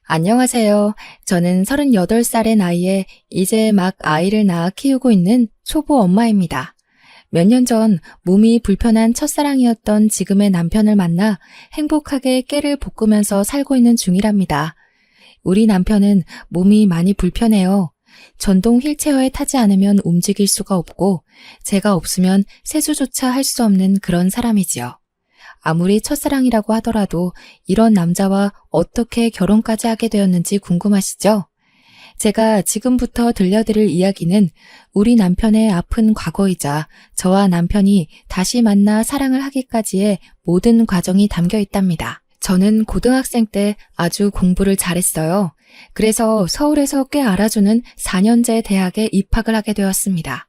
안녕하세요. 저는 38살의 나이에 이제 막 아이를 낳아 키우고 있는 초보 엄마입니다. 몇 년 전 몸이 불편한 첫사랑이었던 지금의 남편을 만나 행복하게 깨를 볶으면서 살고 있는 중이랍니다. 우리 남편은 몸이 많이 불편해요. 전동 휠체어에 타지 않으면 움직일 수가 없고 제가 없으면 세수조차 할 수 없는 그런 사람이지요. 아무리 첫사랑이라고 하더라도 이런 남자와 어떻게 결혼까지 하게 되었는지 궁금하시죠? 제가 지금부터 들려드릴 이야기는 우리 남편의 아픈 과거이자 저와 남편이 다시 만나 사랑을 하기까지의 모든 과정이 담겨 있답니다. 저는 고등학생 때 아주 공부를 잘했어요. 그래서 서울에서 꽤 알아주는 4년제 대학에 입학을 하게 되었습니다.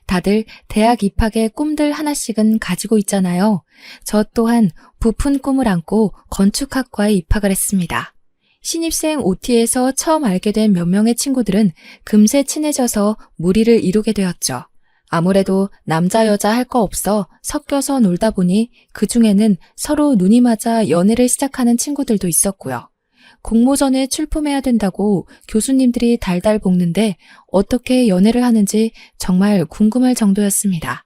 다들 대학 입학의 꿈들 하나씩은 가지고 있잖아요. 저 또한 부푼 꿈을 안고 건축학과에 입학을 했습니다. 신입생 OT에서 처음 알게 된 몇 명의 친구들은 금세 친해져서 무리를 이루게 되었죠. 아무래도 남자 여자 할 거 없어 섞여서 놀다 보니 그중에는 서로 눈이 맞아 연애를 시작하는 친구들도 있었고요. 공모전에 출품해야 된다고 교수님들이 달달 볶는데 어떻게 연애를 하는지 정말 궁금할 정도였습니다.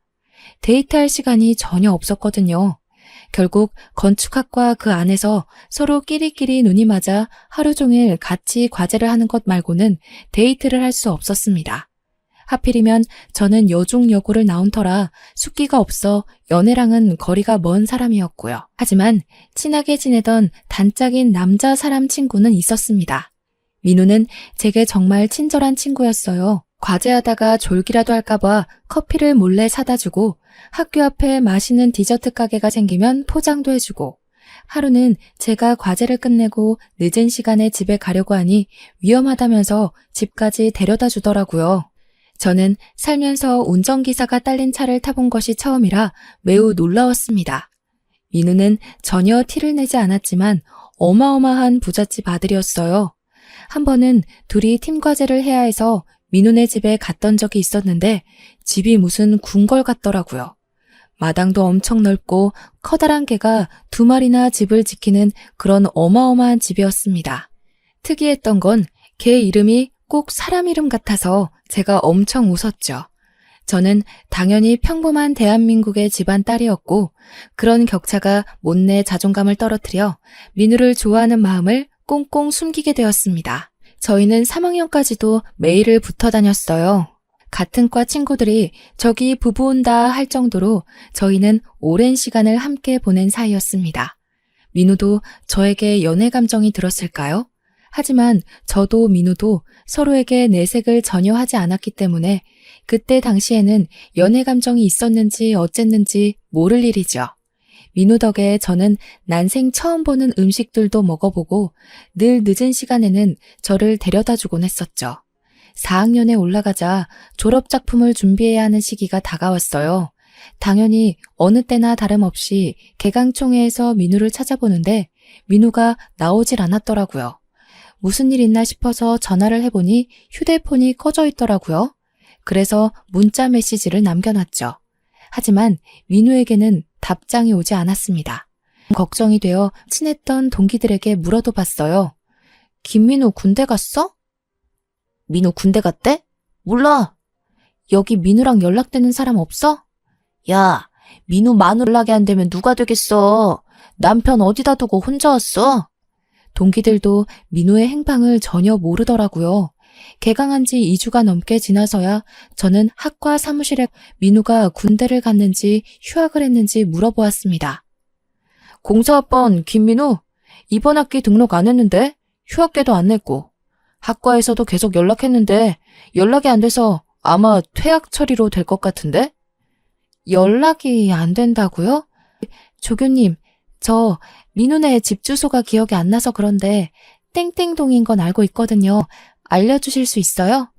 데이트할 시간이 전혀 없었거든요. 결국 건축학과 그 안에서 서로 끼리끼리 눈이 맞아 하루 종일 같이 과제를 하는 것 말고는 데이트를 할 수 없었습니다. 하필이면 저는 여중여고를 나온 터라 숫기가 없어 연애랑은 거리가 먼 사람이었고요. 하지만 친하게 지내던 단짝인 남자 사람 친구는 있었습니다. 민우는 제게 정말 친절한 친구였어요. 과제하다가 졸기라도 할까봐 커피를 몰래 사다 주고 학교 앞에 맛있는 디저트 가게가 생기면 포장도 해주고 하루는 제가 과제를 끝내고 늦은 시간에 집에 가려고 하니 위험하다면서 집까지 데려다 주더라고요. 저는 살면서 운전기사가 딸린 차를 타본 것이 처음이라 매우 놀라웠습니다. 민우는 전혀 티를 내지 않았지만 어마어마한 부잣집 아들이었어요. 한 번은 둘이 팀과제를 해야 해서 민우네 집에 갔던 적이 있었는데 집이 무슨 궁궐 같더라고요. 마당도 엄청 넓고 커다란 개가 2마리나 집을 지키는 그런 어마어마한 집이었습니다. 특이했던 건 개 이름이 꼭 사람 이름 같아서 제가 엄청 웃었죠. 저는 당연히 평범한 대한민국의 집안 딸이었고 그런 격차가 못내 자존감을 떨어뜨려 민우를 좋아하는 마음을 꽁꽁 숨기게 되었습니다. 저희는 3학년까지도 매일을 붙어 다녔어요. 같은 과 친구들이 저기 부부 온다 할 정도로 저희는 오랜 시간을 함께 보낸 사이였습니다. 민우도 저에게 연애 감정이 들었을까요? 하지만 저도 민우도 서로에게 내색을 전혀 하지 않았기 때문에 그때 당시에는 연애 감정이 있었는지 어쨌는지 모를 일이죠. 민우 덕에 저는 난생 처음 보는 음식들도 먹어보고 늘 늦은 시간에는 저를 데려다 주곤 했었죠. 4학년에 올라가자 졸업작품을 준비해야 하는 시기가 다가왔어요. 당연히 어느 때나 다름없이 개강총회에서 민우를 찾아보는데 민우가 나오질 않았더라고요. 무슨 일 있나 싶어서 전화를 해보니 휴대폰이 꺼져 있더라고요. 그래서 문자 메시지를 남겨놨죠. 하지만 민우에게는 답장이 오지 않았습니다. 걱정이 되어 친했던 동기들에게 물어도 봤어요. 김민우 군대 갔어? 민우 군대 갔대? 몰라. 여기 민우랑 연락되는 사람 없어? 야, 민우 마누 연락이 안 되면 누가 되겠어. 남편 어디다 두고 혼자 왔어? 동기들도 민우의 행방을 전혀 모르더라고요. 개강한 지 2주가 넘게 지나서야 저는 학과 사무실에 민우가 군대를 갔는지 휴학을 했는지 물어보았습니다. 공사학번 김민우, 이번 학기 등록 안 했는데 휴학계도 안 냈고 학과에서도 계속 연락했는데 연락이 안 돼서 아마 퇴학 처리로 될 것 같은데? 연락이 안 된다고요? 조교님, 저 민우네 집 주소가 기억이 안 나서 그런데 땡땡동인 건 알고 있거든요. 알려주실 수 있어요?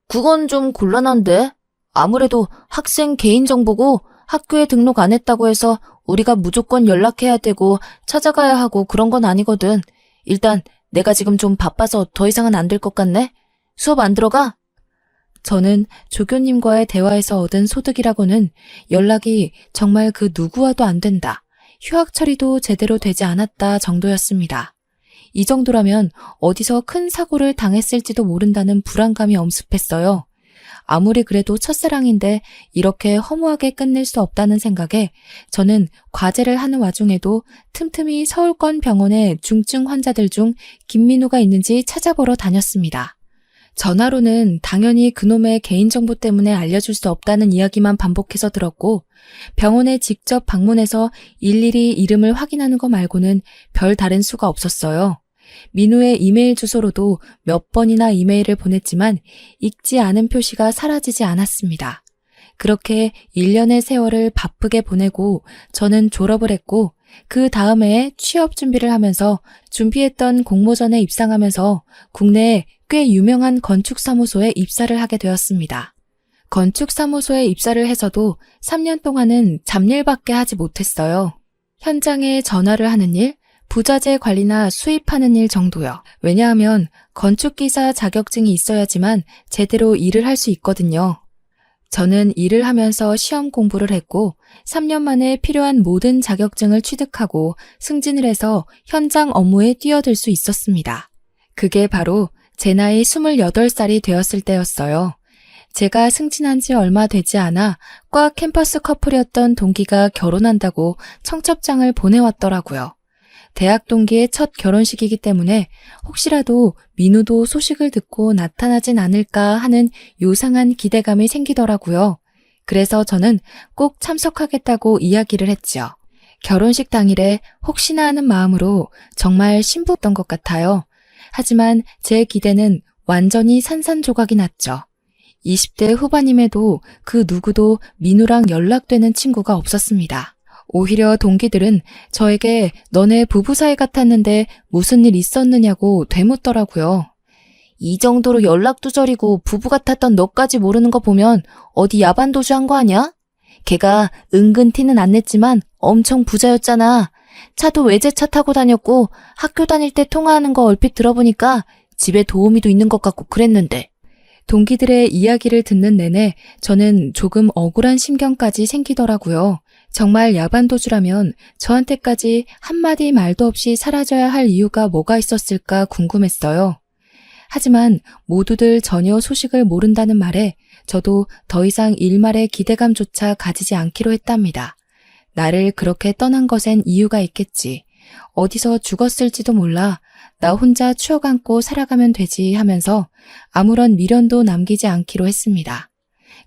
그건 좀 곤란한데. 아무래도 학생 개인정보고 학교에 등록 안 했다고 해서 우리가 무조건 연락해야 되고 찾아가야 하고 그런 건 아니거든. 일단 내가 지금 좀 바빠서 더 이상은 안 될 것 같네. 수업 안 들어가? 저는 조교님과의 대화에서 얻은 소득이라고는 연락이 정말 그 누구와도 안 된다. 휴학 처리도 제대로 되지 않았다 정도였습니다. 이 정도라면 어디서 큰 사고를 당했을지도 모른다는 불안감이 엄습했어요. 아무리 그래도 첫사랑인데 이렇게 허무하게 끝낼 수 없다는 생각에 저는 과제를 하는 와중에도 틈틈이 서울권 병원의 중증 환자들 중 김민우가 있는지 찾아보러 다녔습니다. 전화로는 당연히 그놈의 개인정보 때문에 알려줄 수 없다는 이야기만 반복해서 들었고 병원에 직접 방문해서 일일이 이름을 확인하는 거 말고는 별 다른 수가 없었어요. 민우의 이메일 주소로도 몇 번이나 이메일을 보냈지만 읽지 않은 표시가 사라지지 않았습니다. 그렇게 1년의 세월을 바쁘게 보내고 저는 졸업을 했고 그 다음에 취업 준비를 하면서 준비했던 공모전에 입상하면서 국내에 꽤 유명한 건축사무소에 입사를 하게 되었습니다. 건축사무소에 입사를 해서도 3년 동안은 잡일밖에 하지 못했어요. 현장에 전화를 하는 일, 부자재 관리나 수입하는 일 정도요. 왜냐하면 건축기사 자격증이 있어야지만 제대로 일을 할 수 있거든요. 저는 일을 하면서 시험 공부를 했고 3년 만에 필요한 모든 자격증을 취득하고 승진을 해서 현장 업무에 뛰어들 수 있었습니다. 그게 바로 제 나이 28살이 되었을 때였어요. 제가 승진한 지 얼마 되지 않아 과 캠퍼스 커플이었던 동기가 결혼한다고 청첩장을 보내왔더라고요. 대학 동기의 첫 결혼식이기 때문에 혹시라도 민우도 소식을 듣고 나타나진 않을까 하는 요상한 기대감이 생기더라고요. 그래서 저는 꼭 참석하겠다고 이야기를 했죠. 결혼식 당일에 혹시나 하는 마음으로 정말 신부였던 것 같아요. 하지만 제 기대는 완전히 산산조각이 났죠. 20대 후반임에도 그 누구도 민우랑 연락되는 친구가 없었습니다. 오히려 동기들은 저에게 너네 부부 사이 같았는데 무슨 일 있었느냐고 되묻더라고요. 이 정도로 연락두절이고 부부 같았던 너까지 모르는 거 보면 어디 야반도주한 거 아니야? 걔가 은근 티는 안 냈지만 엄청 부자였잖아. 차도 외제차 타고 다녔고 학교 다닐 때 통화하는 거 얼핏 들어보니까 집에 도우미도 있는 것 같고 그랬는데. 동기들의 이야기를 듣는 내내 저는 조금 억울한 심경까지 생기더라고요. 정말 야반도주라면 저한테까지 한마디 말도 없이 사라져야 할 이유가 뭐가 있었을까 궁금했어요. 하지만 모두들 전혀 소식을 모른다는 말에 저도 더 이상 일말의 기대감조차 가지지 않기로 했답니다. 나를 그렇게 떠난 것엔 이유가 있겠지. 어디서 죽었을지도 몰라. 나 혼자 추억 안고 살아가면 되지 하면서 아무런 미련도 남기지 않기로 했습니다.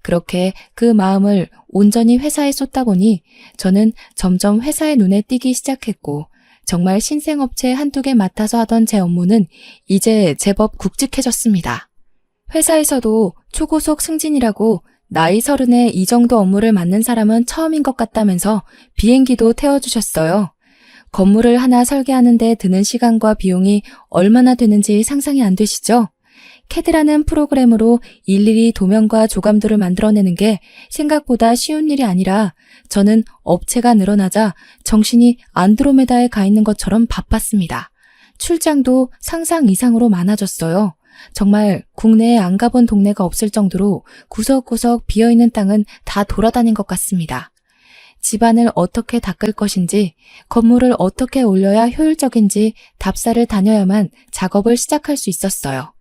그렇게 그 마음을 온전히 회사에 쏟다 보니 저는 점점 회사의 눈에 띄기 시작했고 정말 신생업체 한두 개 맡아서 하던 제 업무는 이제 제법 굵직해졌습니다. 회사에서도 초고속 승진이라고 나이 30에 이 정도 업무를 맡는 사람은 처음인 것 같다면서 비행기도 태워주셨어요. 건물을 하나 설계하는데 드는 시간과 비용이 얼마나 되는지 상상이 안 되시죠? 캐드라는 프로그램으로 일일이 도면과 조감도를 만들어내는 게 생각보다 쉬운 일이 아니라 저는 업체가 늘어나자 정신이 안드로메다에 가 있는 것처럼 바빴습니다. 출장도 상상 이상으로 많아졌어요. 정말 국내에 안 가본 동네가 없을 정도로 구석구석 비어있는 땅은 다 돌아다닌 것 같습니다. 집안을 어떻게 닦을 것인지, 건물을 어떻게 올려야 효율적인지 답사를 다녀야만 작업을 시작할 수 있었어요.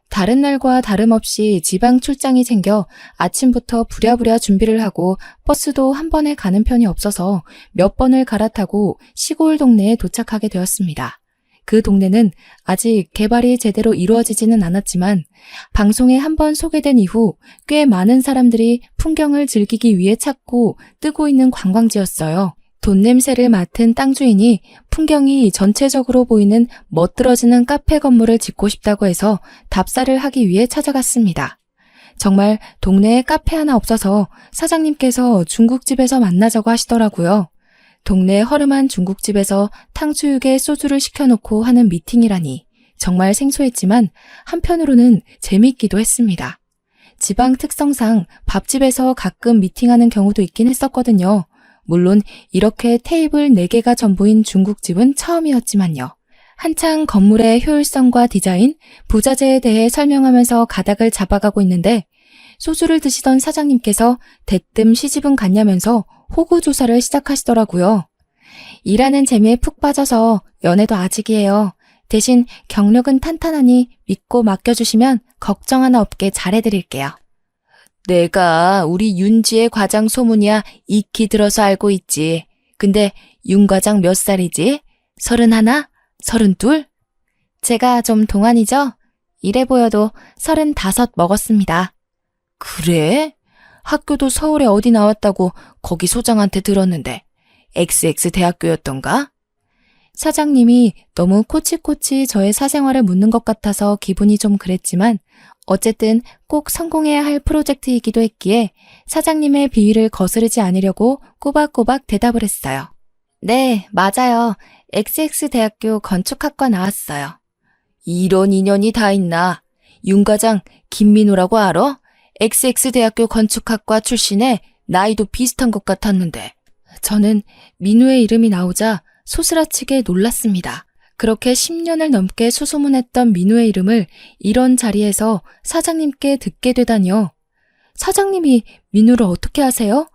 다른 날과 다름없이 지방 출장이 생겨 아침부터 부랴부랴 준비를 하고 버스도 한 번에 가는 편이 없어서 몇 번을 갈아타고 시골 동네에 도착하게 되었습니다. 그 동네는 아직 개발이 제대로 이루어지지는 않았지만 방송에 한 번 소개된 이후 꽤 많은 사람들이 풍경을 즐기기 위해 찾고 뜨고 있는 관광지였어요. 돈 냄새를 맡은 땅 주인이 풍경이 전체적으로 보이는 멋들어지는 카페 건물을 짓고 싶다고 해서 답사를 하기 위해 찾아갔습니다. 정말 동네에 카페 하나 없어서 사장님께서 중국집에서 만나자고 하시더라고요. 동네 허름한 중국집에서 탕수육에 소주를 시켜놓고 하는 미팅이라니 정말 생소했지만 한편으로는 재미있기도 했습니다. 지방 특성상 밥집에서 가끔 미팅하는 경우도 있긴 했었거든요. 물론 이렇게 테이블 4개가 전부인 중국집은 처음이었지만요. 한창 건물의 효율성과 디자인, 부자재에 대해 설명하면서 가닥을 잡아가고 있는데 소주를 드시던 사장님께서 대뜸 시집은 갔냐면서 호구 조사를 시작하시더라고요. 일하는 재미에 푹 빠져서 연애도 아직이에요. 대신 경력은 탄탄하니 믿고 맡겨주시면 걱정 하나 없게 잘해드릴게요. 내가 우리 윤지의 과장 소문이야 익히 들어서 알고 있지. 근데 윤 과장 몇 살이지? 31? 32? 제가 좀 동안이죠? 이래 보여도 35 먹었습니다. 그래? 학교도 서울에 어디 나왔다고 거기 소장한테 들었는데 XX 대학교였던가? 사장님이 너무 코치코치 저의 사생활을 묻는 것 같아서 기분이 좀 그랬지만 어쨌든 꼭 성공해야 할 프로젝트이기도 했기에 사장님의 비위를 거스르지 않으려고 꼬박꼬박 대답을 했어요. 네, 맞아요. XX 대학교 건축학과 나왔어요. 이런 인연이 다 있나? 윤 과장 김민우라고 알아? XX 대학교 건축학과 출신에 나이도 비슷한 것 같았는데. 저는 민우의 이름이 나오자 소스라치게 놀랐습니다. 그렇게 10년을 넘게 수소문했던 민우의 이름을 이런 자리에서 사장님께 듣게 되다니요. 사장님이 민우를 어떻게 아세요?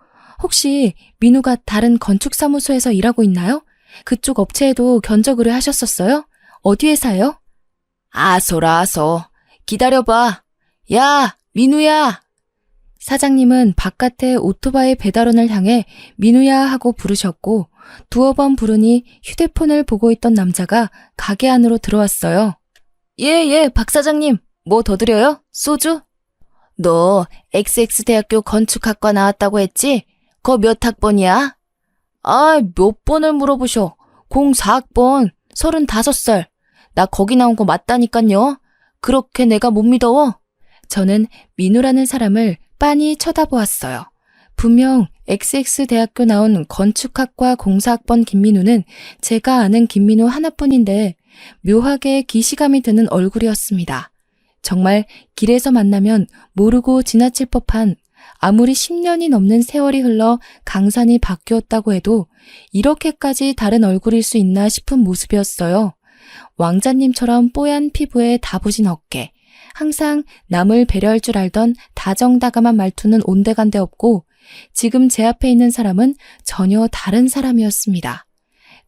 혹시 민우가 다른 건축사무소에서 일하고 있나요? 그쪽 업체에도 견적 의뢰하셨었어요? 어디 회사요? 아소라 아소. 기다려봐. 야, 민우야. 사장님은 바깥에 오토바이 배달원을 향해 민우야 하고 부르셨고 두어 번 부르니 휴대폰을 보고 있던 남자가 가게 안으로 들어왔어요. 예, 박 사장님. 뭐 더 드려요? 소주? 너 XX대학교 건축학과 나왔다고 했지? 거 몇 학번이야? 아, 몇 번을 물어보셔. 04학번, 35살. 나 거기 나온 거 맞다니깐요. 그렇게 내가 못 믿어? 저는 민우라는 사람을 빤히 쳐다보았어요. 분명 XX대학교 나온 건축학과 04학번 김민우는 제가 아는 김민우 하나뿐인데 묘하게 기시감이 드는 얼굴이었습니다. 정말 길에서 만나면 모르고 지나칠 법한 아무리 10년이 넘는 세월이 흘러 강산이 바뀌었다고 해도 이렇게까지 다른 얼굴일 수 있나 싶은 모습이었어요. 왕자님처럼 뽀얀 피부에 다부진 어깨, 항상 남을 배려할 줄 알던 다정다감한 말투는 온데간데 없고 지금 제 앞에 있는 사람은 전혀 다른 사람이었습니다.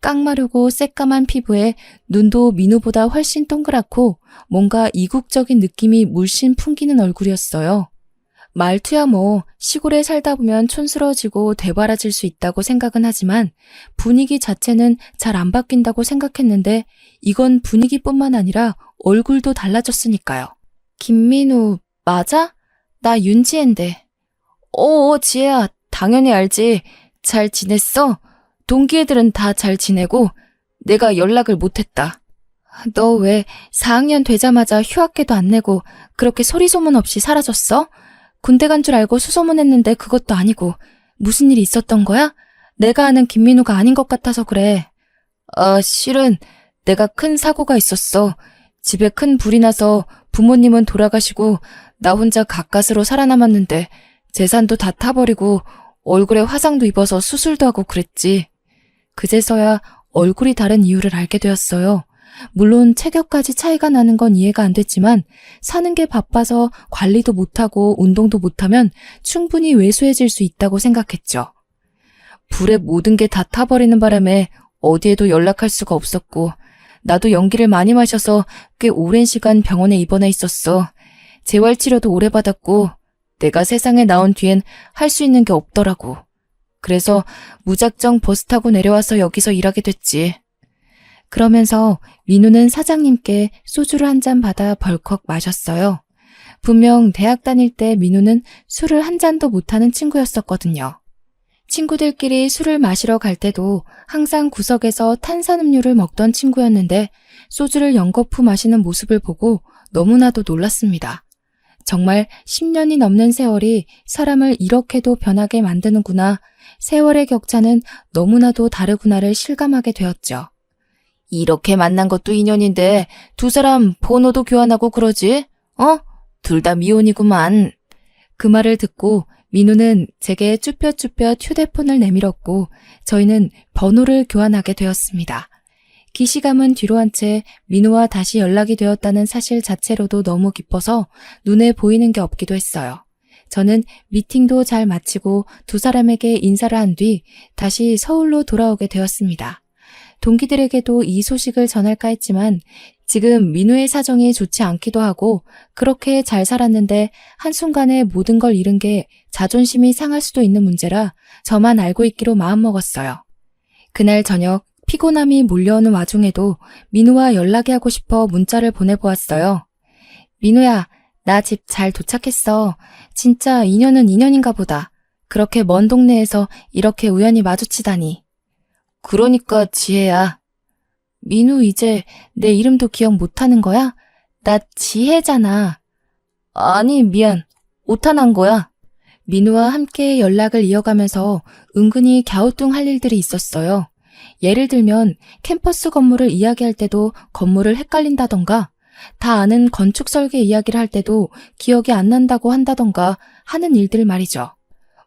깡마르고 새까만 피부에 눈도 민우보다 훨씬 동그랗고 뭔가 이국적인 느낌이 물씬 풍기는 얼굴이었어요. 말투야 뭐 시골에 살다 보면 촌스러워지고 대바라질 수 있다고 생각은 하지만 분위기 자체는 잘 안 바뀐다고 생각했는데 이건 분위기뿐만 아니라 얼굴도 달라졌으니까요. 김민우 맞아? 나 윤지혜인데. 지혜야 당연히 알지. 잘 지냈어? 동기 애들은 다 잘 지내고 내가 연락을 못했다. 너 왜 4학년 되자마자 휴학계도 안 내고 그렇게 소리소문 없이 사라졌어? 군대 간 줄 알고 수소문했는데 그것도 아니고 무슨 일이 있었던 거야? 내가 아는 김민우가 아닌 것 같아서 그래. 실은 내가 큰 사고가 있었어. 집에 큰 불이 나서 부모님은 돌아가시고 나 혼자 가까스로 살아남았는데 재산도 다 타버리고 얼굴에 화상도 입어서 수술도 하고 그랬지. 그제서야 얼굴이 다른 이유를 알게 되었어요. 물론 체격까지 차이가 나는 건 이해가 안 됐지만 사는 게 바빠서 관리도 못하고 운동도 못하면 충분히 왜소해질 수 있다고 생각했죠. 불에 모든 게 다 타버리는 바람에 어디에도 연락할 수가 없었고 나도 연기를 많이 마셔서 꽤 오랜 시간 병원에 입원해 있었어. 재활치료도 오래 받았고 내가 세상에 나온 뒤엔 할 수 있는 게 없더라고. 그래서 무작정 버스 타고 내려와서 여기서 일하게 됐지. 그러면서 민우는 사장님께 소주를 한 잔 받아 벌컥 마셨어요. 분명 대학 다닐 때 민우는 술을 한 잔도 못하는 친구였었거든요. 친구들끼리 술을 마시러 갈 때도 항상 구석에서 탄산음료를 먹던 친구였는데 소주를 연거푸 마시는 모습을 보고 너무나도 놀랐습니다. 정말 10년이 넘는 세월이 사람을 이렇게도 변하게 만드는구나. 세월의 격차는 너무나도 다르구나를 실감하게 되었죠. 이렇게 만난 것도 인연인데 두 사람 번호도 교환하고 그러지? 둘 다 미혼이구만. 그 말을 듣고 민우는 제게 쭈뼛쭈뼛 휴대폰을 내밀었고 저희는 번호를 교환하게 되었습니다. 기시감은 뒤로 한 채 민우와 다시 연락이 되었다는 사실 자체로도 너무 기뻐서 눈에 보이는 게 없기도 했어요. 저는 미팅도 잘 마치고 두 사람에게 인사를 한 뒤 다시 서울로 돌아오게 되었습니다. 동기들에게도 이 소식을 전할까 했지만 지금 민우의 사정이 좋지 않기도 하고 그렇게 잘 살았는데 한순간에 모든 걸 잃은 게 자존심이 상할 수도 있는 문제라 저만 알고 있기로 마음먹었어요. 그날 저녁 피곤함이 몰려오는 와중에도 민우와 연락이 하고 싶어 문자를 보내보았어요. 민우야, 나 집 잘 도착했어. 진짜 인연은 인연인가 보다. 그렇게 먼 동네에서 이렇게 우연히 마주치다니. 그러니까 지혜야. 민우 이제 내 이름도 기억 못하는 거야? 나 지혜잖아. 아니 미안. 오타난 거야. 민우와 함께 연락을 이어가면서 은근히 갸우뚱할 일들이 있었어요. 예를 들면 캠퍼스 건물을 이야기할 때도 건물을 헷갈린다던가 다 아는 건축 설계 이야기를 할 때도 기억이 안 난다고 한다던가 하는 일들 말이죠.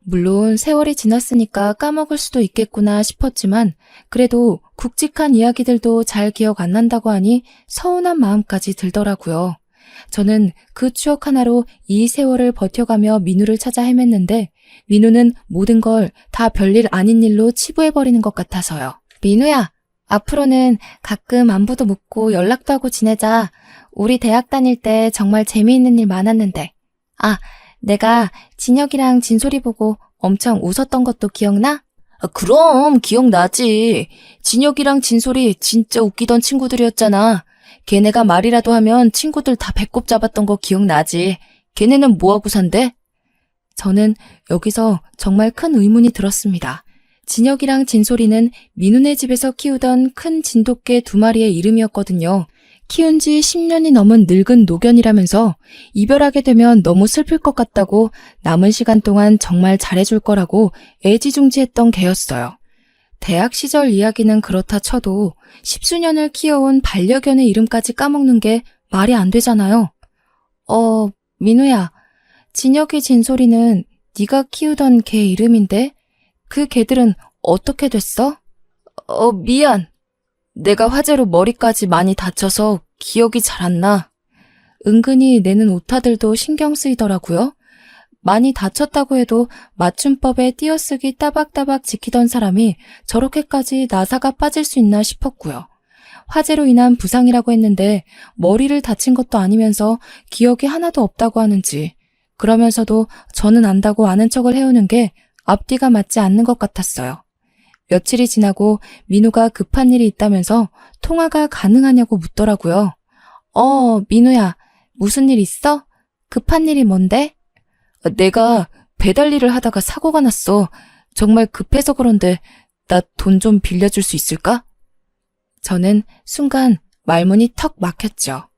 물론 세월이 지났으니까 까먹을 수도 있겠구나 싶었지만 그래도 굵직한 이야기들도 잘 기억 안 난다고 하니 서운한 마음까지 들더라고요. 저는 그 추억 하나로 이 세월을 버텨가며 민우를 찾아 헤맸는데 민우는 모든 걸 다 별일 아닌 일로 치부해버리는 것 같아서요. 민우야, 앞으로는 가끔 안부도 묻고 연락도 하고 지내자. 우리 대학 다닐 때 정말 재미있는 일 많았는데. 아, 내가 진혁이랑 진솔이 보고 엄청 웃었던 것도 기억나? 그럼 기억나지. 진혁이랑 진솔이 진짜 웃기던 친구들이었잖아. 걔네가 말이라도 하면 친구들 다 배꼽 잡았던 거 기억나지. 걔네는 뭐하고 산대? 저는 여기서 정말 큰 의문이 들었습니다. 진혁이랑 진솔이는 민우네 집에서 키우던 큰 진돗개 2마리의 이름이었거든요. 키운 지 10년이 넘은 늙은 노견이라면서 이별하게 되면 너무 슬플 것 같다고 남은 시간 동안 정말 잘해줄 거라고 애지중지했던 개였어요. 대학 시절 이야기는 그렇다 쳐도 10수년을 키워온 반려견의 이름까지 까먹는 게 말이 안 되잖아요. 민우야, 진혁이 진솔이는 네가 키우던 개 이름인데 그 개들은 어떻게 됐어? 미안. 내가 화재로 머리까지 많이 다쳐서 기억이 잘 안 나. 은근히 내는 오타들도 신경 쓰이더라고요. 많이 다쳤다고 해도 맞춤법에 띄어쓰기 따박따박 지키던 사람이 저렇게까지 나사가 빠질 수 있나 싶었고요. 화재로 인한 부상이라고 했는데 머리를 다친 것도 아니면서 기억이 하나도 없다고 하는지 그러면서도 저는 안다고 아는 척을 해오는 게 앞뒤가 맞지 않는 것 같았어요. 며칠이 지나고 민우가 급한 일이 있다면서 통화가 가능하냐고 묻더라고요. 민우야, 무슨 일 있어? 급한 일이 뭔데? 내가 배달 일을 하다가 사고가 났어. 정말 급해서 그런데 나 돈 좀 빌려줄 수 있을까? 저는 순간 말문이 턱 막혔죠.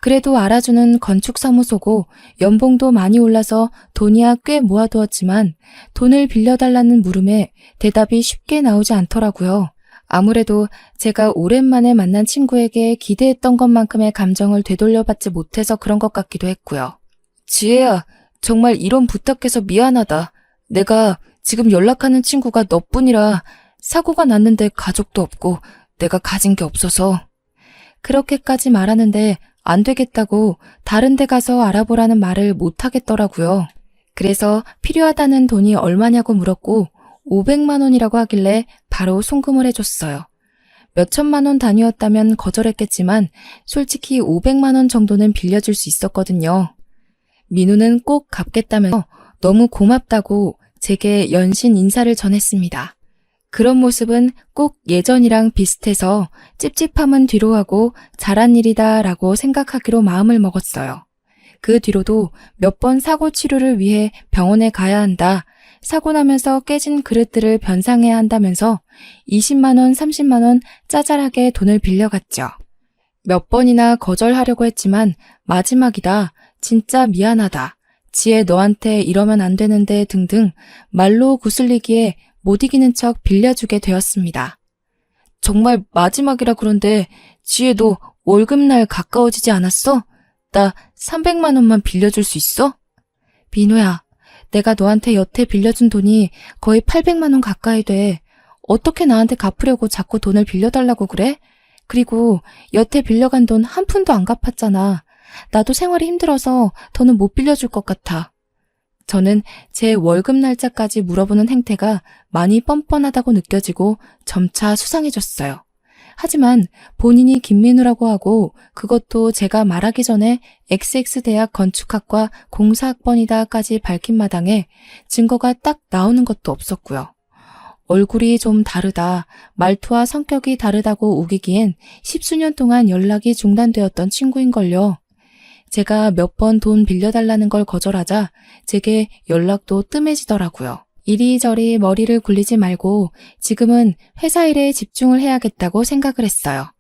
그래도 알아주는 건축사무소고 연봉도 많이 올라서 돈이야 꽤 모아두었지만 돈을 빌려달라는 물음에 대답이 쉽게 나오지 않더라고요. 아무래도 제가 오랜만에 만난 친구에게 기대했던 것만큼의 감정을 되돌려받지 못해서 그런 것 같기도 했고요. 지혜야, 정말 이런 부탁해서 미안하다. 내가 지금 연락하는 친구가 너뿐이라 사고가 났는데 가족도 없고 내가 가진 게 없어서. 그렇게까지 말하는데 안 되겠다고 다른 데 가서 알아보라는 말을 못 하겠더라고요. 그래서 필요하다는 돈이 얼마냐고 물었고 500만 원이라고 하길래 바로 송금을 해줬어요. 몇천만 원 단위였다면 거절했겠지만 솔직히 500만 원 정도는 빌려줄 수 있었거든요. 민우는 꼭 갚겠다면서 너무 고맙다고 제게 연신 인사를 전했습니다. 그런 모습은 꼭 예전이랑 비슷해서 찝찝함은 뒤로 하고 잘한 일이다 라고 생각하기로 마음을 먹었어요. 그 뒤로도 몇 번 사고 치료를 위해 병원에 가야 한다. 사고 나면서 깨진 그릇들을 변상해야 한다면서 20만 원, 30만 원 짜잘하게 돈을 빌려갔죠. 몇 번이나 거절하려고 했지만 마지막이다. 진짜 미안하다. 지혜 너한테 이러면 안 되는데 등등 말로 구슬리기에 못 이기는 척 빌려주게 되었습니다. 정말 마지막이라 그런데 지혜도 월급날 가까워지지 않았어? 나 300만 원만 빌려줄 수 있어? 민우야, 내가 너한테 여태 빌려준 돈이 거의 800만 원 가까이 돼. 어떻게 나한테 갚으려고 자꾸 돈을 빌려달라고 그래? 그리고 여태 빌려간 돈 한 푼도 안 갚았잖아. 나도 생활이 힘들어서 더는 못 빌려줄 것 같아. 저는 제 월급 날짜까지 물어보는 행태가 많이 뻔뻔하다고 느껴지고 점차 수상해졌어요. 하지만 본인이 김민우라고 하고 그것도 제가 말하기 전에 XX대학 건축학과 공사학번이다까지 밝힌 마당에 증거가 딱 나오는 것도 없었고요. 얼굴이 좀 다르다, 말투와 성격이 다르다고 우기기엔 10수년 동안 연락이 중단되었던 친구인걸요. 제가 몇 번 돈 빌려달라는 걸 거절하자 제게 연락도 뜸해지더라고요. 이리저리 머리를 굴리지 말고 지금은 회사 일에 집중을 해야겠다고 생각을 했어요.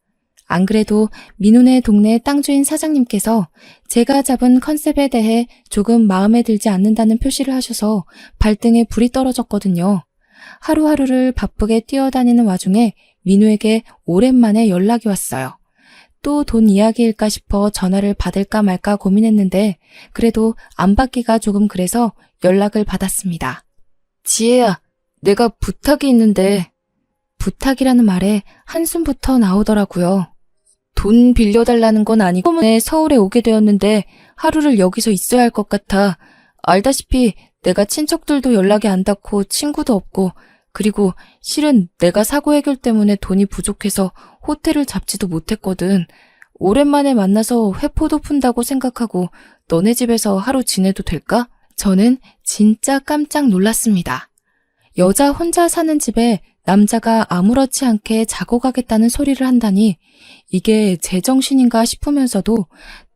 안 그래도 민훈의 동네 땅주인 사장님께서 제가 잡은 컨셉에 대해 조금 마음에 들지 않는다는 표시를 하셔서 발등에 불이 떨어졌거든요. 하루하루를 바쁘게 뛰어다니는 와중에 민우에게 오랜만에 연락이 왔어요. 또 돈 이야기일까 싶어 전화를 받을까 말까 고민했는데 그래도 안 받기가 조금 그래서 연락을 받았습니다. 지혜야, 내가 부탁이 있는데. 부탁이라는 말에 한숨부터 나오더라고요. 돈 빌려달라는 건 아니고 때문에 서울에 오게 되었는데 하루를 여기서 있어야 할 것 같아. 알다시피 내가 친척들도 연락이 안 닿고 친구도 없고 그리고 실은 내가 사고 해결 때문에 돈이 부족해서 호텔을 잡지도 못했거든. 오랜만에 만나서 회포도 푼다고 생각하고 너네 집에서 하루 지내도 될까? 저는 진짜 깜짝 놀랐습니다. 여자 혼자 사는 집에 남자가 아무렇지 않게 자고 가겠다는 소리를 한다니 이게 제정신인가 싶으면서도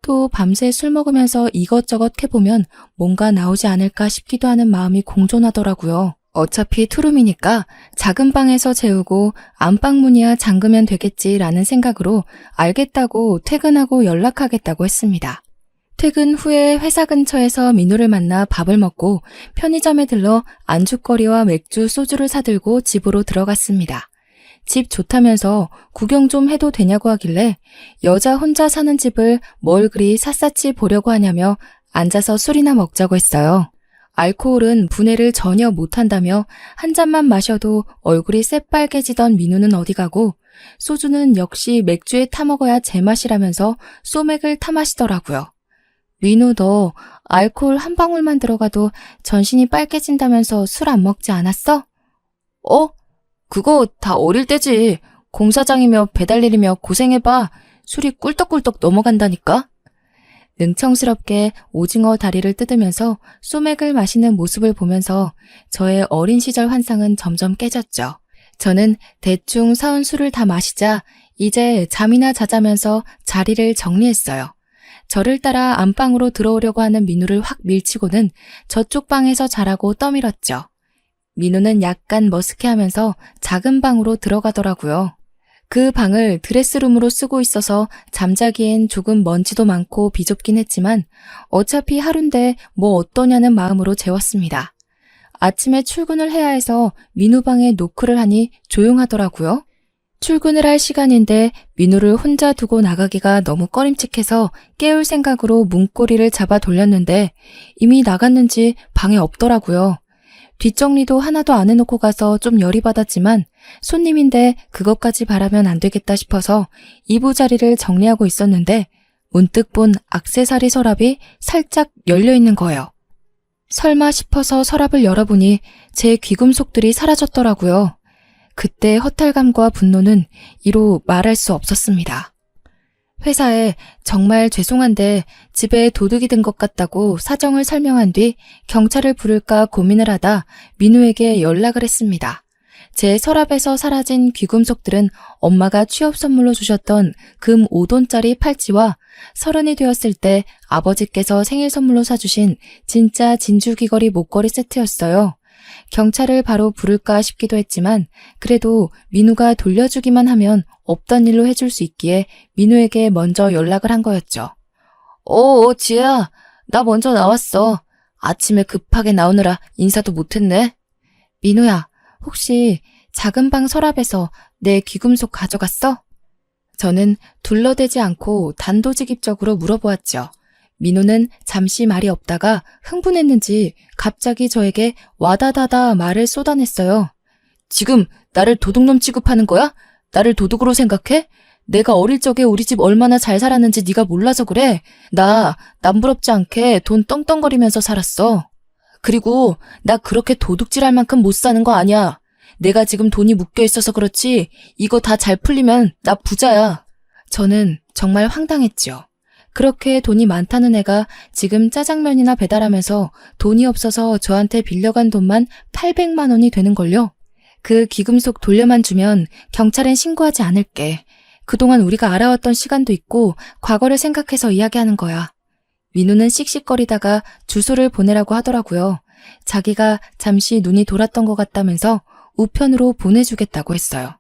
또 밤새 술 먹으면서 이것저것 해보면 뭔가 나오지 않을까 싶기도 하는 마음이 공존하더라고요. 어차피 투룸이니까 작은 방에서 재우고 안방문이야 잠그면 되겠지라는 생각으로 알겠다고 퇴근하고 연락하겠다고 했습니다. 퇴근 후에 회사 근처에서 민우를 만나 밥을 먹고 편의점에 들러 안주거리와 맥주, 소주를 사들고 집으로 들어갔습니다. 집 좋다면서 구경 좀 해도 되냐고 하길래 여자 혼자 사는 집을 뭘 그리 샅샅이 보려고 하냐며 앉아서 술이나 먹자고 했어요. 알코올은 분해를 전혀 못한다며 한 잔만 마셔도 얼굴이 새빨개지던 민우는 어디 가고 소주는 역시 맥주에 타먹어야 제맛이라면서 소맥을 타마시더라고요. 민우, 너 알코올 한 방울만 들어가도 전신이 빨개진다면서 술 안 먹지 않았어? 그거 다 어릴 때지. 공사장이며 배달일이며 고생해봐. 술이 꿀떡꿀떡 넘어간다니까? 능청스럽게 오징어 다리를 뜯으면서 소맥을 마시는 모습을 보면서 저의 어린 시절 환상은 점점 깨졌죠. 저는 대충 사온 술을 다 마시자 이제 잠이나 자자면서 자리를 정리했어요. 저를 따라 안방으로 들어오려고 하는 민우를 확 밀치고는 저쪽 방에서 자라고 떠밀었죠. 민우는 약간 머쓱해하면서 작은 방으로 들어가더라고요. 그 방을 드레스룸으로 쓰고 있어서 잠자기엔 조금 먼지도 많고 비좁긴 했지만 어차피 하루인데 뭐 어떠냐는 마음으로 재웠습니다. 아침에 출근을 해야 해서 민우 방에 노크를 하니 조용하더라고요. 출근을 할 시간인데 민우를 혼자 두고 나가기가 너무 꺼림칙해서 깨울 생각으로 문고리를 잡아 돌렸는데 이미 나갔는지 방에 없더라고요. 뒷정리도 하나도 안 해놓고 가서 좀 열이 받았지만 손님인데 그것까지 바라면 안 되겠다 싶어서 이부자리를 정리하고 있었는데 문득 본 액세서리 서랍이 살짝 열려있는 거예요. 설마 싶어서 서랍을 열어보니 제 귀금속들이 사라졌더라고요. 그때 허탈감과 분노는 이루 말할 수 없었습니다. 회사에 정말 죄송한데 집에 도둑이 든 것 같다고 사정을 설명한 뒤 경찰을 부를까 고민을 하다 민우에게 연락을 했습니다. 제 서랍에서 사라진 귀금속들은 엄마가 취업 선물로 주셨던 금 5돈짜리 팔찌와 30이 되었을 때 아버지께서 생일 선물로 사주신 진짜 진주 귀걸이 목걸이 세트였어요. 경찰을 바로 부를까 싶기도 했지만 그래도 민우가 돌려주기만 하면 없던 일로 해줄 수 있기에 민우에게 먼저 연락을 한 거였죠. 지혜야, 나 먼저 나왔어. 아침에 급하게 나오느라 인사도 못했네. 민우야, 혹시 작은 방 서랍에서 내 귀금속 가져갔어? 저는 둘러대지 않고 단도직입적으로 물어보았죠. 민우는 잠시 말이 없다가 흥분했는지 갑자기 저에게 와다다다 말을 쏟아냈어요. 지금 나를 도둑놈 취급하는 거야? 나를 도둑으로 생각해? 내가 어릴 적에 우리 집 얼마나 잘 살았는지 네가 몰라서 그래. 나 남부럽지 않게 돈 떵떵거리면서 살았어. 그리고 나 그렇게 도둑질할 만큼 못 사는 거 아니야. 내가 지금 돈이 묶여 있어서 그렇지 이거 다 잘 풀리면 나 부자야. 저는 정말 황당했죠. 그렇게 돈이 많다는 애가 지금 짜장면이나 배달하면서 돈이 없어서 저한테 빌려간 돈만 800만 원이 되는걸요. 그 기금속 돌려만 주면 경찰엔 신고하지 않을게. 그동안 우리가 알아왔던 시간도 있고 과거를 생각해서 이야기하는 거야. 민우는 씩씩거리다가 주소를 보내라고 하더라고요. 자기가 잠시 눈이 돌았던 것 같다면서 우편으로 보내주겠다고 했어요.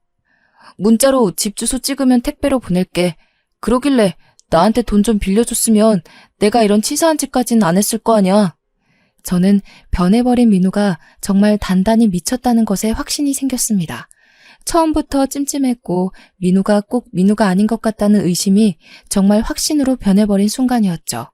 문자로 집 주소 찍으면 택배로 보낼게. 그러길래 나한테 돈 좀 빌려줬으면 내가 이런 치사한 짓까진 안 했을 거 아니야. 저는 변해버린 민우가 정말 단단히 미쳤다는 것에 확신이 생겼습니다. 처음부터 찜찜했고 민우가 꼭 민우가 아닌 것 같다는 의심이 정말 확신으로 변해버린 순간이었죠.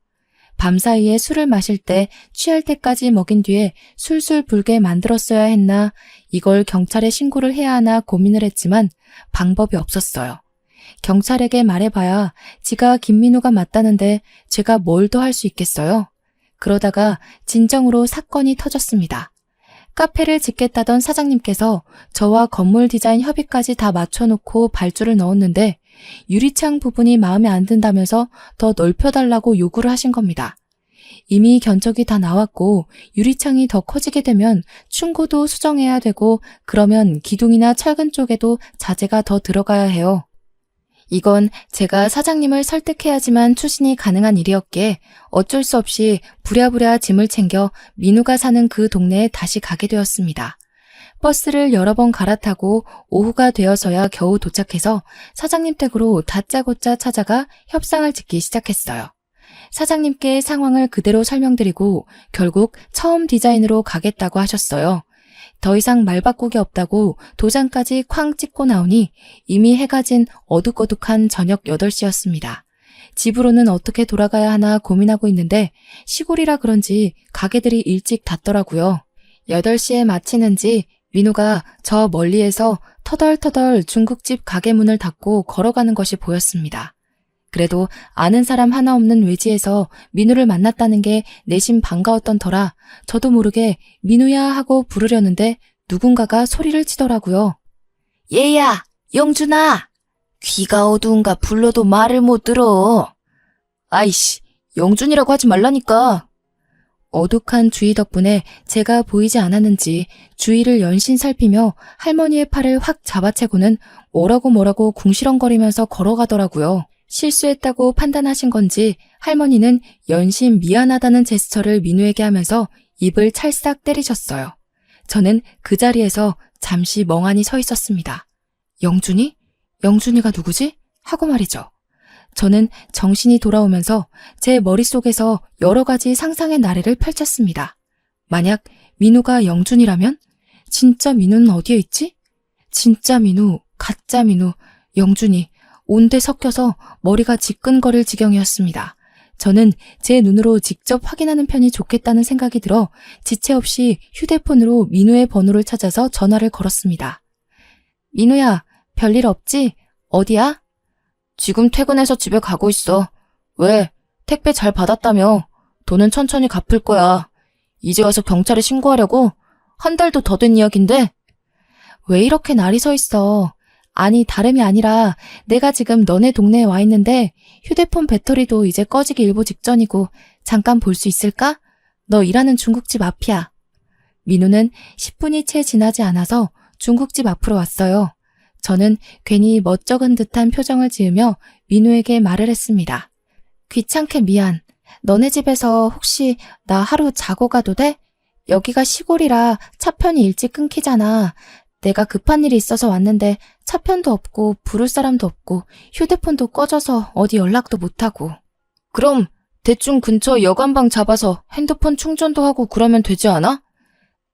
밤사이에 술을 마실 때 취할 때까지 먹인 뒤에 술술 불게 만들었어야 했나, 이걸 경찰에 신고를 해야 하나 고민을 했지만 방법이 없었어요. 경찰에게 말해봐야 지가 김민우가 맞다는데 제가 뭘 더 할 수 있겠어요? 그러다가 진정으로 사건이 터졌습니다. 카페를 짓겠다던 사장님께서 저와 건물 디자인 협의까지 다 맞춰놓고 발주를 넣었는데 유리창 부분이 마음에 안 든다면서 더 넓혀달라고 요구를 하신 겁니다. 이미 견적이 다 나왔고 유리창이 더 커지게 되면 충고도 수정해야 되고 그러면 기둥이나 철근 쪽에도 자재가 더 들어가야 해요. 이건 제가 사장님을 설득해야지만 추진이 가능한 일이었기에 어쩔 수 없이 부랴부랴 짐을 챙겨 민우가 사는 그 동네에 다시 가게 되었습니다. 버스를 여러 번 갈아타고 오후가 되어서야 겨우 도착해서 사장님 댁으로 다짜고짜 찾아가 협상을 짓기 시작했어요. 사장님께 상황을 그대로 설명드리고 결국 처음 디자인으로 가겠다고 하셨어요. 더 이상 말 바꾸기 없다고 도장까지 쾅 찍고 나오니 이미 해가 진 어둑어둑한 저녁 8시였습니다. 집으로는 어떻게 돌아가야 하나 고민하고 있는데 시골이라 그런지 가게들이 일찍 닫더라고요. 8시에 마치는지 민우가 저 멀리에서 터덜터덜 중국집 가게 문을 닫고 걸어가는 것이 보였습니다. 그래도 아는 사람 하나 없는 외지에서 민우를 만났다는 게 내심 반가웠던 터라 저도 모르게 민우야 하고 부르려는데 누군가가 소리를 치더라고요. 얘야, 영준아! 귀가 어두운가 불러도 말을 못 들어. 아이씨, 영준이라고 하지 말라니까. 어둑한 주위 덕분에 제가 보이지 않았는지 주위를 연신 살피며 할머니의 팔을 확 잡아채고는 뭐라고 궁시렁거리면서 걸어가더라고요. 실수했다고 판단하신 건지 할머니는 연신 미안하다는 제스처를 민우에게 하면서 입을 찰싹 때리셨어요. 저는 그 자리에서 잠시 멍하니 서 있었습니다. 영준이? 영준이가 누구지? 하고 말이죠. 저는 정신이 돌아오면서 제 머릿속에서 여러 가지 상상의 나래를 펼쳤습니다. 만약 민우가 영준이라면? 진짜 민우는 어디에 있지? 진짜 민우, 가짜 민우, 영준이 온데 섞여서 머리가 지끈거릴 지경이었습니다. 저는 제 눈으로 직접 확인하는 편이 좋겠다는 생각이 들어 지체 없이 휴대폰으로 민우의 번호를 찾아서 전화를 걸었습니다. 민우야, 별일 없지? 어디야? 지금 퇴근해서 집에 가고 있어. 왜? 택배 잘 받았다며. 돈은 천천히 갚을 거야. 이제 와서 경찰에 신고하려고? 한 달도 더 된 이야기인데? 왜 이렇게 날이 서 있어? 아니, 다름이 아니라 내가 지금 너네 동네에 와 있는데 휴대폰 배터리도 이제 꺼지기 일보 직전이고 잠깐 볼 수 있을까? 너 일하는 중국집 앞이야. 민우는 10분이 채 지나지 않아서 중국집 앞으로 왔어요. 저는 괜히 멋쩍은 듯한 표정을 지으며 민우에게 말을 했습니다. 귀찮게 미안. 너네 집에서 혹시 나 하루 자고 가도 돼? 여기가 시골이라 차편이 일찍 끊기잖아. 내가 급한 일이 있어서 왔는데 차편도 없고 부를 사람도 없고 휴대폰도 꺼져서 어디 연락도 못하고. 그럼 대충 근처 여관방 잡아서 핸드폰 충전도 하고 그러면 되지 않아?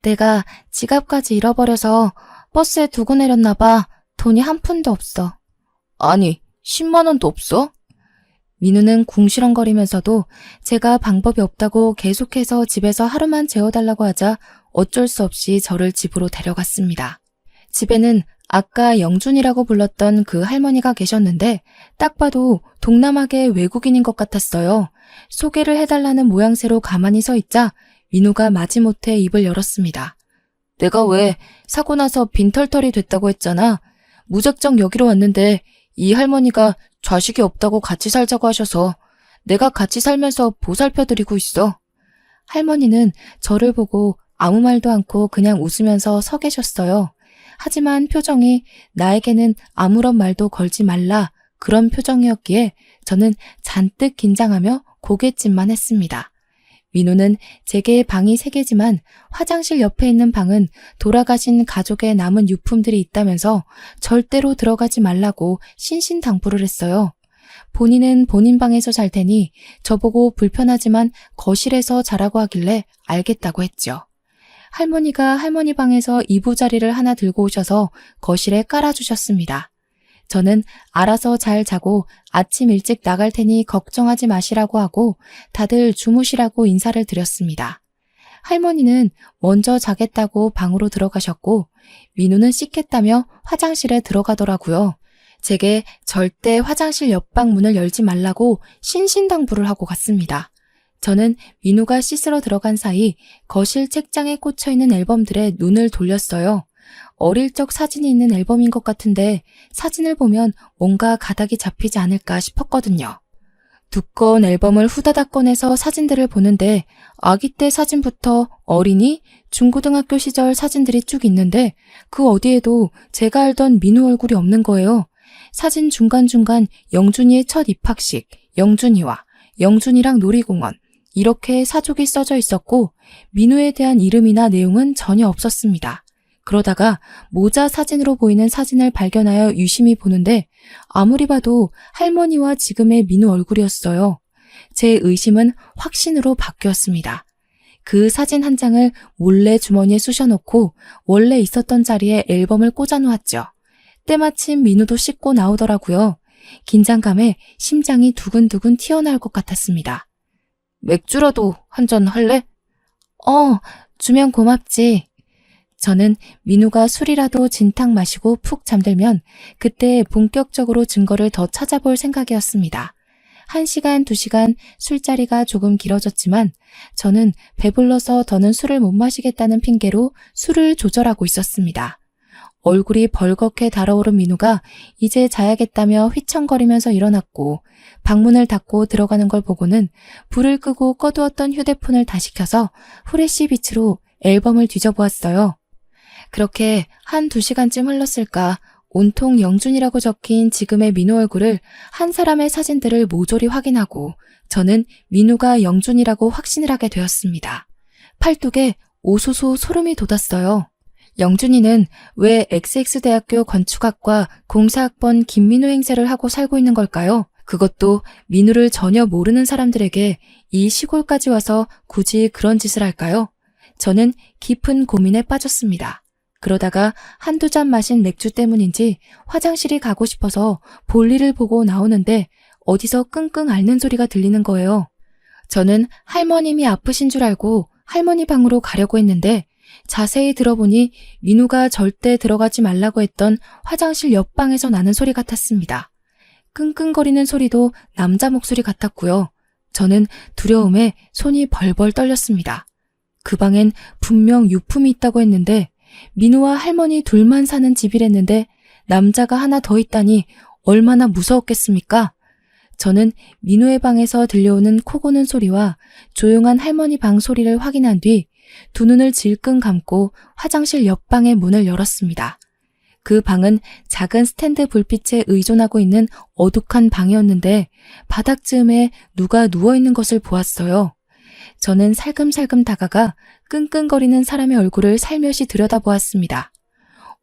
내가 지갑까지 잃어버려서 버스에 두고 내렸나 봐. 돈이 한 푼도 없어. 아니, 10만 원도 없어? 민우는 궁시렁거리면서도 제가 방법이 없다고 계속해서 집에서 하루만 재워달라고 하자 어쩔 수 없이 저를 집으로 데려갔습니다. 집에는 아까 영준이라고 불렀던 그 할머니가 계셨는데 딱 봐도 동남아계 외국인인 것 같았어요. 소개를 해달라는 모양새로 가만히 서 있자 민우가 마지못해 입을 열었습니다. 내가 왜 사고 나서 빈털털이 됐다고 했잖아. 무작정 여기로 왔는데 이 할머니가 자식이 없다고 같이 살자고 하셔서 내가 같이 살면서 보살펴드리고 있어. 할머니는 저를 보고 아무 말도 않고 그냥 웃으면서 서 계셨어요. 하지만 표정이 나에게는 아무런 말도 걸지 말라 그런 표정이었기에 저는 잔뜩 긴장하며 고갯짓만 했습니다. 민호는 제게 방이 3개지만 화장실 옆에 있는 방은 돌아가신 가족의 남은 유품들이 있다면서 절대로 들어가지 말라고 신신당부를 했어요. 본인은 본인 방에서 잘 테니 저보고 불편하지만 거실에서 자라고 하길래 알겠다고 했죠. 할머니가 할머니 방에서 이부자리를 하나 들고 오셔서 거실에 깔아주셨습니다. 저는 알아서 잘 자고 아침 일찍 나갈 테니 걱정하지 마시라고 하고 다들 주무시라고 인사를 드렸습니다. 할머니는 먼저 자겠다고 방으로 들어가셨고 민우는 씻겠다며 화장실에 들어가더라고요. 제게 절대 화장실 옆방 문을 열지 말라고 신신당부를 하고 갔습니다. 저는 민우가 씻으러 들어간 사이 거실 책장에 꽂혀있는 앨범들에 눈을 돌렸어요. 어릴 적 사진이 있는 앨범인 것 같은데 사진을 보면 뭔가 가닥이 잡히지 않을까 싶었거든요. 두꺼운 앨범을 후다닥 꺼내서 사진들을 보는데 아기 때 사진부터 어린이, 중고등학교 시절 사진들이 쭉 있는데 그 어디에도 제가 알던 민우 얼굴이 없는 거예요. 사진 중간중간 영준이의 첫 입학식, 영준이와 영준이랑 놀이공원 이렇게 사족이 써져 있었고 민우에 대한 이름이나 내용은 전혀 없었습니다. 그러다가 모자 사진으로 보이는 사진을 발견하여 유심히 보는데 아무리 봐도 할머니와 지금의 민우 얼굴이었어요. 제 의심은 확신으로 바뀌었습니다. 그 사진 한 장을 몰래 주머니에 쑤셔놓고 원래 있었던 자리에 앨범을 꽂아놓았죠. 때마침 민우도 씻고 나오더라고요. 긴장감에 심장이 두근두근 튀어나올 것 같았습니다. 맥주라도 한 잔 할래? 주면 고맙지. 저는 민우가 술이라도 진탕 마시고 푹 잠들면 그때 본격적으로 증거를 더 찾아볼 생각이었습니다. 1시간, 2시간 술자리가 조금 길어졌지만 저는 배불러서 더는 술을 못 마시겠다는 핑계로 술을 조절하고 있었습니다. 얼굴이 벌겋게 달아오른 민우가 이제 자야겠다며 휘청거리면서 일어났고 방문을 닫고 들어가는 걸 보고는 불을 끄고 꺼두었던 휴대폰을 다시 켜서 후레쉬 빛으로 앨범을 뒤져보았어요. 그렇게 1-2시간쯤 흘렀을까 온통 영준이라고 적힌 지금의 민우 얼굴을 한 사람의 사진들을 모조리 확인하고 저는 민우가 영준이라고 확신을 하게 되었습니다. 팔뚝에 오소소 소름이 돋았어요. 영준이는 왜 XX대학교 건축학과 공사학번 김민우 행세를 하고 살고 있는 걸까요? 그것도 민우를 전혀 모르는 사람들에게 이 시골까지 와서 굳이 그런 짓을 할까요? 저는 깊은 고민에 빠졌습니다. 그러다가 1-2잔 마신 맥주 때문인지 화장실이 가고 싶어서 볼일을 보고 나오는데 어디서 끙끙 앓는 소리가 들리는 거예요. 저는 할머님이 아프신 줄 알고 할머니 방으로 가려고 했는데 자세히 들어보니 민우가 절대 들어가지 말라고 했던 화장실 옆방에서 나는 소리 같았습니다. 끙끙거리는 소리도 남자 목소리 같았고요. 저는 두려움에 손이 벌벌 떨렸습니다. 그 방엔 분명 유품이 있다고 했는데 민우와 할머니 둘만 사는 집이랬는데 남자가 하나 더 있다니 얼마나 무서웠겠습니까? 저는 민우의 방에서 들려오는 코 고는 소리와 조용한 할머니 방 소리를 확인한 뒤 두 눈을 질끈 감고 화장실 옆방의 문을 열었습니다. 그 방은 작은 스탠드 불빛에 의존하고 있는 어둑한 방이었는데 바닥쯤에 누가 누워있는 것을 보았어요. 저는 살금살금 다가가 끙끙거리는 사람의 얼굴을 살며시 들여다보았습니다.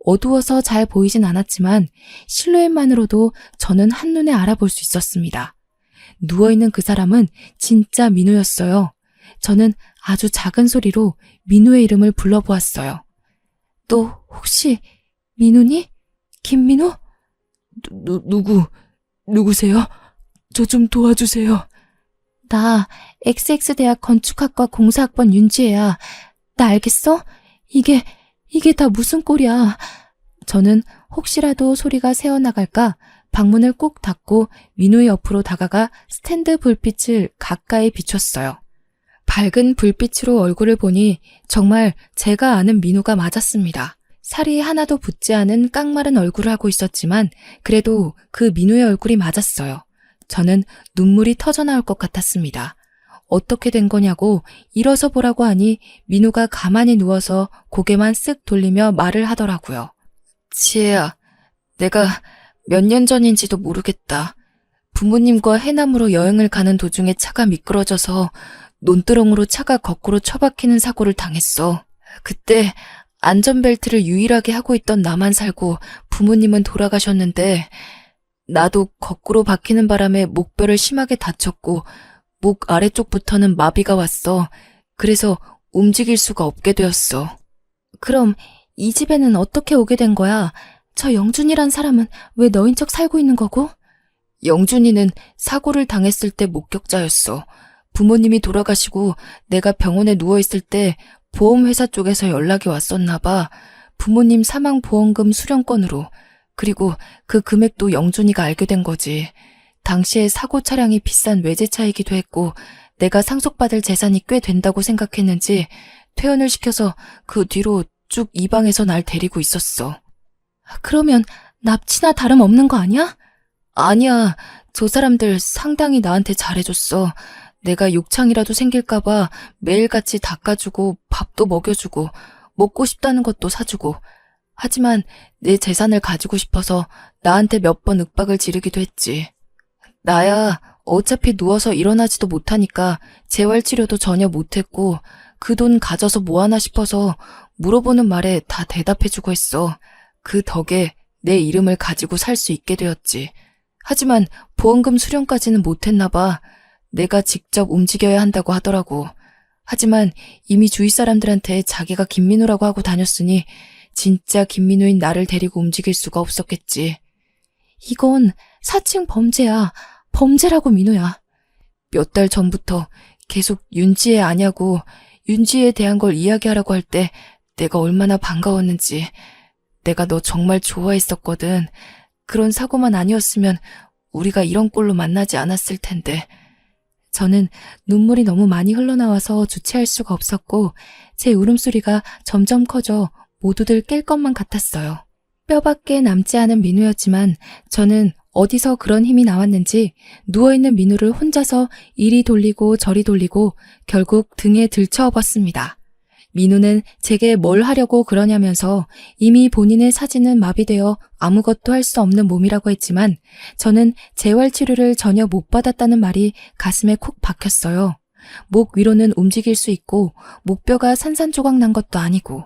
어두워서 잘 보이진 않았지만 실루엣만으로도 저는 한눈에 알아볼 수 있었습니다. 누워있는 그 사람은 진짜 민우였어요. 저는 아주 작은 소리로 민우의 이름을 불러보았어요. 너 혹시 민우니? 김민우? 누구세요? 저 좀 도와주세요. 나 XX대학 건축학과 공사학번 윤지혜야. 나 알겠어? 이게 다 무슨 꼴이야. 저는 혹시라도 소리가 새어나갈까 방문을 꾹 닫고 민우의 옆으로 다가가 스탠드 불빛을 가까이 비췄어요. 밝은 불빛으로 얼굴을 보니 정말 제가 아는 민우가 맞았습니다. 살이 하나도 붙지 않은 깡마른 얼굴을 하고 있었지만 그래도 그 민우의 얼굴이 맞았어요. 저는 눈물이 터져나올 것 같았습니다. 어떻게 된 거냐고 일어서 보라고 하니 민우가 가만히 누워서 고개만 쓱 돌리며 말을 하더라고요. 지혜야, 내가 몇 년 전인지도 모르겠다. 부모님과 해남으로 여행을 가는 도중에 차가 미끄러져서 논두렁으로 차가 거꾸로 처박히는 사고를 당했어. 그때 안전벨트를 유일하게 하고 있던 나만 살고 부모님은 돌아가셨는데 나도 거꾸로 박히는 바람에 목뼈를 심하게 다쳤고 목 아래쪽부터는 마비가 왔어. 그래서 움직일 수가 없게 되었어. 그럼 이 집에는 어떻게 오게 된 거야? 저 영준이란 사람은 왜 너인 척 살고 있는 거고? 영준이는 사고를 당했을 때 목격자였어. 부모님이 돌아가시고 내가 병원에 누워있을 때 보험회사 쪽에서 연락이 왔었나 봐. 부모님 사망보험금 수령권으로. 그리고 그 금액도 영준이가 알게 된 거지. 당시에 사고 차량이 비싼 외제차이기도 했고 내가 상속받을 재산이 꽤 된다고 생각했는지 퇴원을 시켜서 그 뒤로 쭉 이 방에서 날 데리고 있었어. 그러면 납치나 다름없는 거 아니야? 아니야. 저 사람들 상당히 나한테 잘해줬어. 내가 욕창이라도 생길까봐 매일같이 닦아주고 밥도 먹여주고 먹고 싶다는 것도 사주고. 하지만 내 재산을 가지고 싶어서 나한테 몇 번 윽박을 지르기도 했지. 나야 어차피 누워서 일어나지도 못하니까 재활치료도 전혀 못했고 그 돈 가져서 뭐하나 싶어서 물어보는 말에 다 대답해주고 했어. 그 덕에 내 이름을 가지고 살 수 있게 되었지. 하지만 보험금 수령까지는 못했나 봐. 내가 직접 움직여야 한다고 하더라고. 하지만 이미 주위 사람들한테 자기가 김민우라고 하고 다녔으니 진짜 김민우인 나를 데리고 움직일 수가 없었겠지. 이건 사칭 범죄야. 범죄라고 민우야. 몇 달 전부터 계속 윤지혜 아냐고 윤지혜에 대한 걸 이야기하라고 할 때 내가 얼마나 반가웠는지. 내가 너 정말 좋아했었거든. 그런 사고만 아니었으면 우리가 이런 꼴로 만나지 않았을 텐데. 저는 눈물이 너무 많이 흘러나와서 주체할 수가 없었고 제 울음소리가 점점 커져 모두들 깰 것만 같았어요. 뼈밖에 남지 않은 민우였지만 저는 어디서 그런 힘이 나왔는지 누워있는 민우를 혼자서 이리 돌리고 저리 돌리고 결국 등에 들쳐업었습니다. 민우는 제게 뭘 하려고 그러냐면서 이미 본인의 사지는 마비되어 아무것도 할 수 없는 몸이라고 했지만 저는 재활치료를 전혀 못 받았다는 말이 가슴에 콕 박혔어요. 목 위로는 움직일 수 있고 목뼈가 산산조각 난 것도 아니고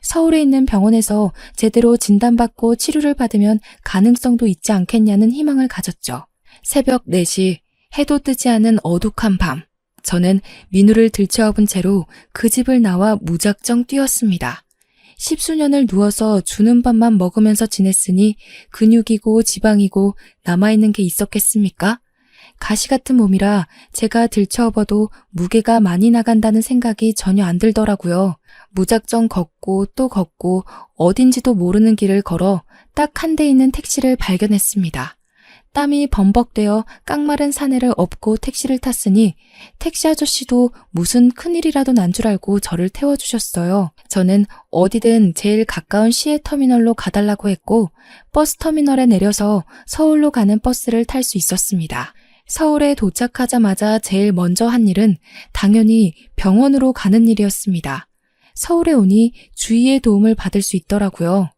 서울에 있는 병원에서 제대로 진단받고 치료를 받으면 가능성도 있지 않겠냐는 희망을 가졌죠. 새벽 4시 해도 뜨지 않은 어둑한 밤. 저는 민우를 들쳐업은 채로 그 집을 나와 무작정 뛰었습니다. 10수년을 누워서 주는 밥만 먹으면서 지냈으니 근육이고 지방이고 남아있는 게 있었겠습니까? 가시 같은 몸이라 제가 들쳐업어도 무게가 많이 나간다는 생각이 전혀 안 들더라고요. 무작정 걷고 또 걷고 어딘지도 모르는 길을 걸어 딱 한 대 있는 택시를 발견했습니다. 땀이 범벅되어 깡마른 사내를 업고 택시를 탔으니 택시 아저씨도 무슨 큰일이라도 난 줄 알고 저를 태워주셨어요. 저는 어디든 제일 가까운 시외터미널로 가달라고 했고 버스터미널에 내려서 서울로 가는 버스를 탈 수 있었습니다. 서울에 도착하자마자 제일 먼저 한 일은 당연히 병원으로 가는 일이었습니다. 서울에 오니 주위의 도움을 받을 수 있더라고요.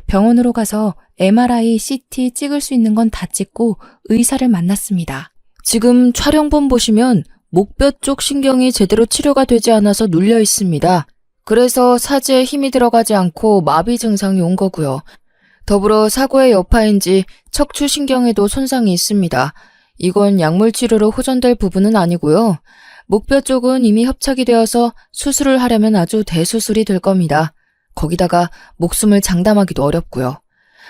병원으로 가서 MRI, CT 찍을 수 있는 건 다 찍고 의사를 만났습니다. 지금 촬영본 보시면 목뼈 쪽 신경이 제대로 치료가 되지 않아서 눌려 있습니다. 그래서 사지에 힘이 들어가지 않고 마비 증상이 온 거고요. 더불어 사고의 여파인지 척추신경에도 손상이 있습니다. 이건 약물 치료로 호전될 부분은 아니고요. 목뼈 쪽은 이미 협착이 되어서 수술을 하려면 아주 대수술이 될 겁니다. 거기다가 목숨을 장담하기도 어렵고요.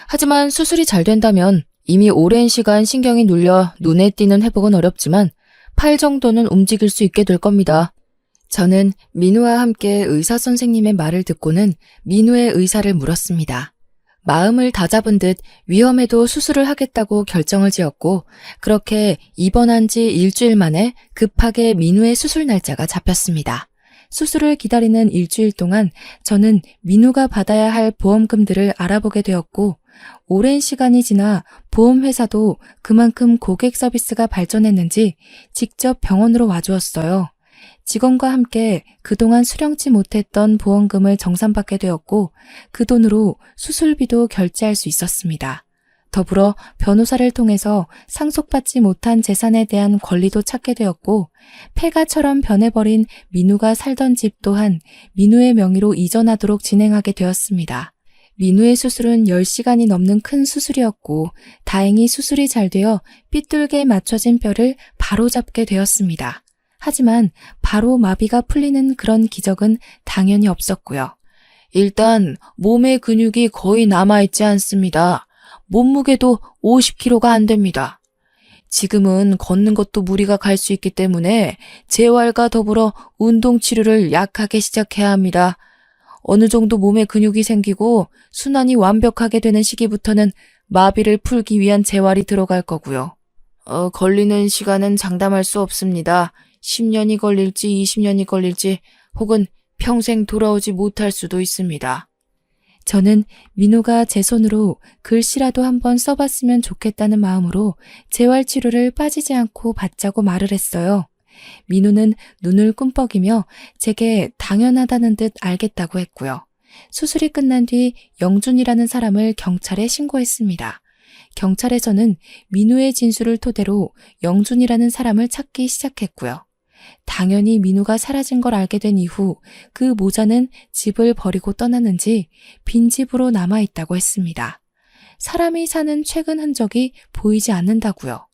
하지만 수술이 잘 된다면 이미 오랜 시간 신경이 눌려 눈에 띄는 회복은 어렵지만 팔 정도는 움직일 수 있게 될 겁니다. 저는 민우와 함께 의사 선생님의 말을 듣고는 민우의 의사를 물었습니다. 마음을 다잡은 듯 위험해도 수술을 하겠다고 결정을 지었고, 그렇게 입원한 지 일주일 만에 급하게 민우의 수술 날짜가 잡혔습니다. 수술을 기다리는 일주일 동안 저는 민우가 받아야 할 보험금들을 알아보게 되었고, 오랜 시간이 지나 보험회사도 그만큼 고객 서비스가 발전했는지 직접 병원으로 와주었어요. 직원과 함께 그동안 수령치 못했던 보험금을 정산받게 되었고, 그 돈으로 수술비도 결제할 수 있었습니다. 더불어 변호사를 통해서 상속받지 못한 재산에 대한 권리도 찾게 되었고, 폐가처럼 변해버린 민우가 살던 집 또한 민우의 명의로 이전하도록 진행하게 되었습니다. 민우의 수술은 10시간이 넘는 큰 수술이었고, 다행히 수술이 잘 되어 삐뚤게 맞춰진 뼈를 바로 잡게 되었습니다. 하지만 바로 마비가 풀리는 그런 기적은 당연히 없었고요. 일단 몸의 근육이 거의 남아있지 않습니다. 몸무게도 50kg가 안 됩니다. 지금은 걷는 것도 무리가 갈 수 있기 때문에 재활과 더불어 운동 치료를 약하게 시작해야 합니다. 어느 정도 몸에 근육이 생기고 순환이 완벽하게 되는 시기부터는 마비를 풀기 위한 재활이 들어갈 거고요. 걸리는 시간은 장담할 수 없습니다. 10년이 걸릴지 20년이 걸릴지 혹은 평생 돌아오지 못할 수도 있습니다. 저는 민우가 제 손으로 글씨라도 한번 써봤으면 좋겠다는 마음으로 재활치료를 빠지지 않고 받자고 말을 했어요. 민우는 눈을 꿈뻑이며 제게 당연하다는 듯 알겠다고 했고요. 수술이 끝난 뒤 영준이라는 사람을 경찰에 신고했습니다. 경찰에서는 민우의 진술을 토대로 영준이라는 사람을 찾기 시작했고요. 당연히 민우가 사라진 걸 알게 된 이후 그 모자는 집을 버리고 떠났는지 빈집으로 남아있다고 했습니다. 사람이 사는 최근 흔적이 보이지 않는다고요.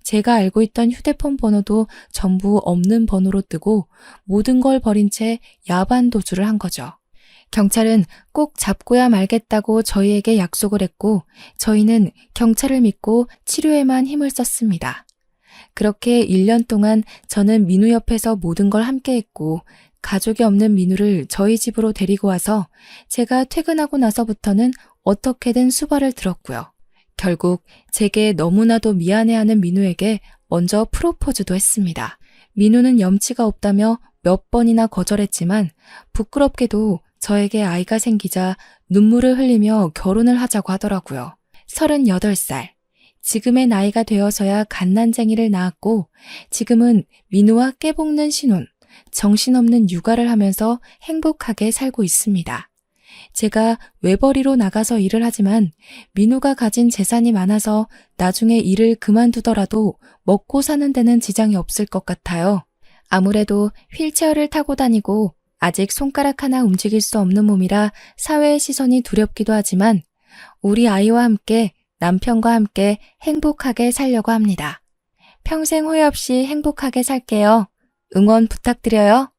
제가 알고 있던 휴대폰 번호도 전부 없는 번호로 뜨고 모든 걸 버린 채 야반 도주를 한 거죠. 경찰은 꼭 잡고야 말겠다고 저희에게 약속을 했고 저희는 경찰을 믿고 치료에만 힘을 썼습니다. 그렇게 1년 동안 저는 민우 옆에서 모든 걸 함께 했고 가족이 없는 민우를 저희 집으로 데리고 와서 제가 퇴근하고 나서부터는 어떻게든 수발을 들었고요. 결국 제게 너무나도 미안해하는 민우에게 먼저 프로포즈도 했습니다. 민우는 염치가 없다며 몇 번이나 거절했지만 부끄럽게도 저에게 아이가 생기자 눈물을 흘리며 결혼을 하자고 하더라고요. 38살. 지금의 나이가 되어서야 갓난쟁이를 낳았고 지금은 민우와 깨볶는 신혼, 정신없는 육아를 하면서 행복하게 살고 있습니다. 제가 외벌이로 나가서 일을 하지만 민우가 가진 재산이 많아서 나중에 일을 그만두더라도 먹고 사는 데는 지장이 없을 것 같아요. 아무래도 휠체어를 타고 다니고 아직 손가락 하나 움직일 수 없는 몸이라 사회의 시선이 두렵기도 하지만 우리 아이와 함께 남편과 함께 행복하게 살려고 합니다. 평생 후회 없이 행복하게 살게요. 응원 부탁드려요.